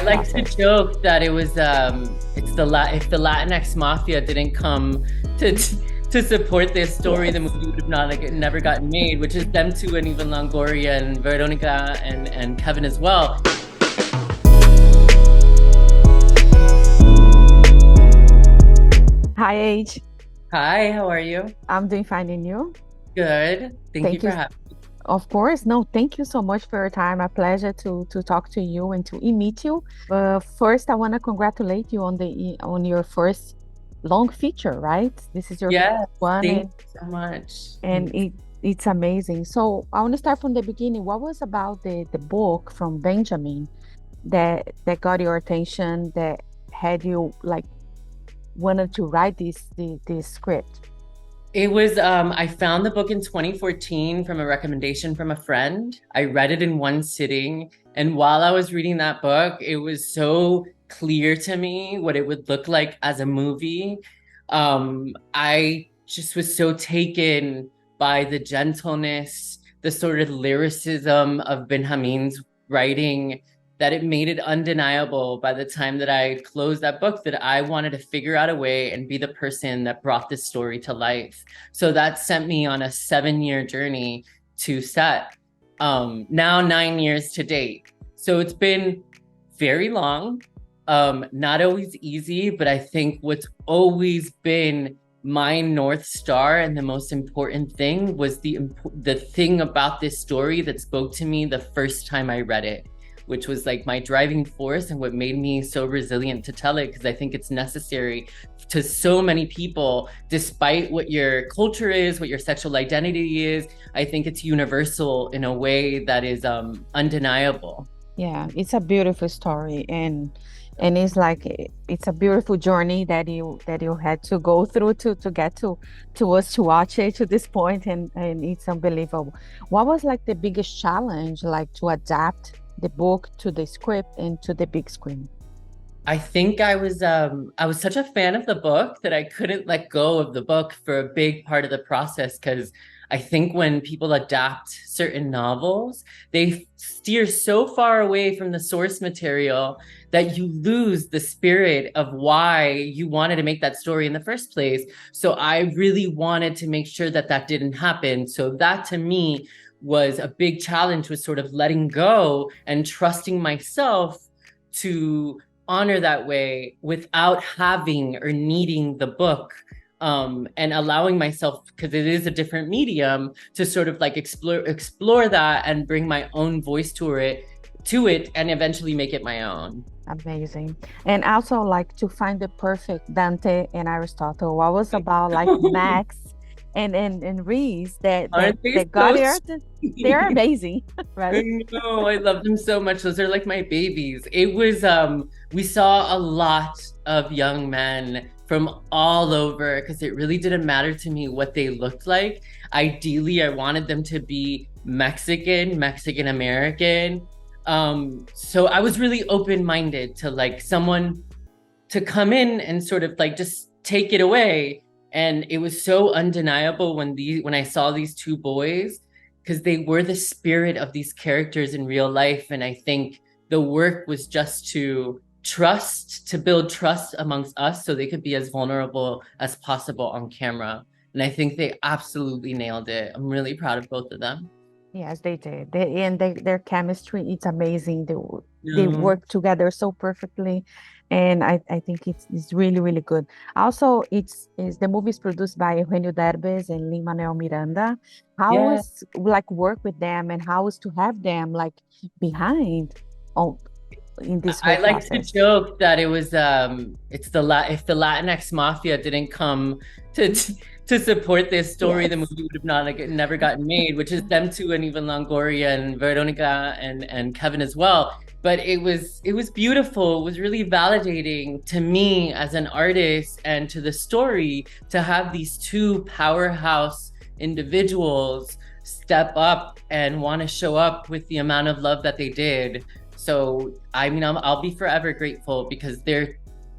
I like to process. joke that it was it's if the Latinx Mafia didn't come to to support this story, the Yes. movie would have not like never gotten made, which is them two and even Longoria and Veronica and Kevin as well. Hi, Age. Hi, how are you? I'm doing fine, and you? Good. Thank you Thank for you. having Of course. No, thank you so much for your time. A pleasure to talk to you and to meet you. First, I want to congratulate you on on your first long feature, right? This is your first Yes, one, thank you so much. and it's amazing. So I want to start from the beginning. What was about the book from Benjamin that got your attention, that had you like wanted to write this script? It was I found the book in 2014 from a recommendation from a friend. I read it in one sitting, and while I was reading that book, it was so clear to me what it would look like as a movie. I just was so taken by the gentleness, the sort of lyricism of Benjamin's writing, that it made it undeniable by the time that I closed that book that I wanted to figure out a way and be the person that brought this story to life. So that sent me on a 7-year journey to set. Now 9 years to date. So it's been very long, not always easy, but I think what's always been my North Star and the most important thing was the thing about this story that spoke to me the first time I read it, which was like my driving force and what made me so resilient to tell it, because I think it's necessary to so many people, despite what your culture is, what your sexual identity is. I think it's universal in a way that is undeniable. Yeah, it's a beautiful story, and it's like it's a beautiful journey that you had to go through to get to us to watch it to this point, and it's unbelievable. What was like the biggest challenge, like to adapt the book to the script and to the big screen? I think I was such a fan of the book that I couldn't let go of the book for a big part of the process, because I think when people adapt certain novels, they steer so far away from the source material that you lose the spirit of why you wanted to make that story in the first place. So I really wanted to make sure that that didn't happen. So that to me was a big challenge, was sort of letting go and trusting myself to honor that way without having or needing the book, and allowing myself, because it is a different medium, to sort of like explore that and bring my own voice to it and eventually make it my own. Amazing. And also like to find the perfect Dante and Aristotle. What was about like Max and Reese Aren't they that got so here? They're sweet? amazing, I right? know, I love them so much. Those are like my babies. It was we saw a lot of young men from all over, because it really didn't matter to me what they looked like. Ideally, I wanted them to be Mexican, Mexican American. So I was really open-minded to like someone to come in and sort of like just take it away. And it was so undeniable when I saw these two boys, because they were the spirit of these characters in real life. And I think the work was just to build trust amongst us so they could be as vulnerable as possible on camera. And I think they absolutely nailed it. I'm really proud of both of them. Yes, they did. Their chemistry, it's amazing. They No. work together so perfectly, and I think it's really really good. Also, it's the movie is produced by Eugenio Derbez and Lin-Manuel Miranda. How Yeah. was like work with them, and how was to have them like behind on in this whole I like to process? joke that it was it's if the Latinx Mafia didn't come to to support this story, the Yes. movie would have not like never gotten made, which is them two and even Longoria and Veronica and Kevin as well. But it was beautiful. It was really validating to me as an artist and to the story to have these two powerhouse individuals step up and want to show up with the amount of love that they did. So, I mean, I'll be forever grateful, because they're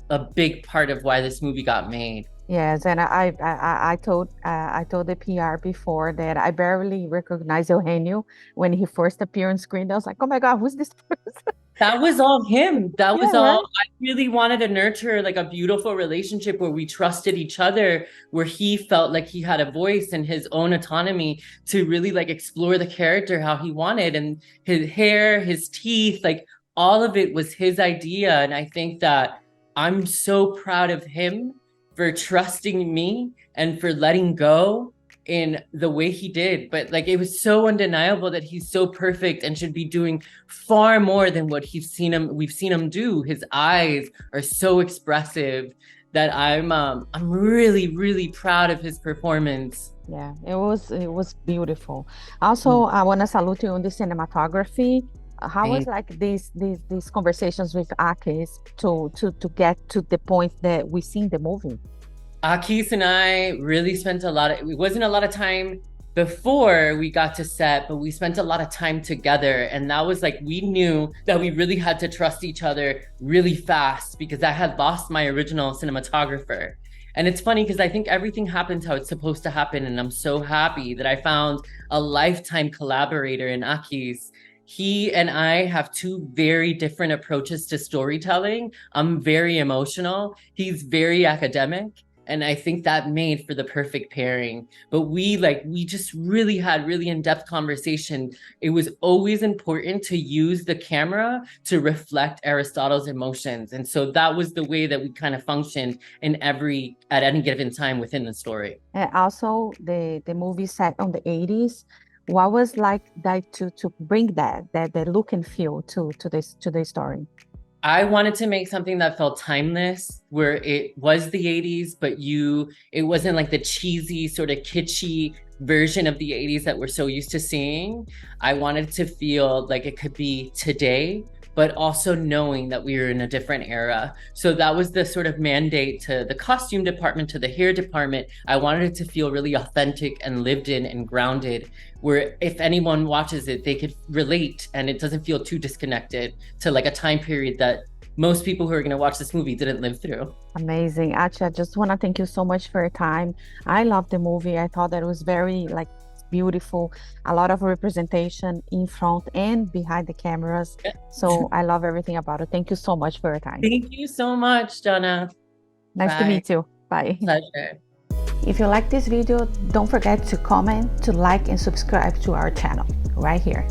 a big part of why this movie got made. Yes, and I told the PR before that I barely recognized Eugenio when he first appeared on screen. I was like, oh my God, who's this person? That was all him. That Yeah, was all. right. I really wanted to nurture like a beautiful relationship where we trusted each other, where he felt like he had a voice and his own autonomy to really like explore the character how he wanted, and his hair, his teeth, like all of it was his idea. And I think that I'm so proud of him for trusting me and for letting go in the way he did. But like it was so undeniable that he's so perfect and should be doing far more than what we've seen him do. His eyes are so expressive that I'm really, really proud of his performance. Yeah, it was beautiful. Also, I want to salute you on the cinematography. How was Right. like these conversations with Akis to get to the point that we see in the movie? Akis and I really spent it wasn't a lot of time before we got to set, but we spent a lot of time together. And that was like, we knew that we really had to trust each other really fast because I had lost my original cinematographer. And it's funny because I think everything happens how it's supposed to happen. And I'm so happy that I found a lifetime collaborator in Akis. He and I have two very different approaches to storytelling. I'm very emotional, he's very academic. And I think that made for the perfect pairing. But we just really had really in-depth conversation. It was always important to use the camera to reflect Aristotle's emotions. And so that was the way that we kind of functioned at any given time within the story. And also the movie set on the 80s. What was like that to bring that look and feel to the story? I wanted to make something that felt timeless, where it was the 80s, but it wasn't like the cheesy, sort of kitschy version of the 80s that we're so used to seeing. I wanted to feel like it could be today, but also knowing that we were in a different era. So that was the sort of mandate to the costume department, to the hair department. I wanted it to feel really authentic and lived in and grounded, where if anyone watches it, they could relate and it doesn't feel too disconnected to like a time period that most people who are going to watch this movie didn't live through. Amazing. Actually, I just want to thank you so much for your time. I love the movie. I thought that it was very like beautiful, a lot of representation in front and behind the cameras. So I love everything about it. Thank you so much for your time. Thank you so much, Jana. Nice to Bye. meet you. Bye. Pleasure. If you like this video, don't forget to comment, to like, and subscribe to our channel right here.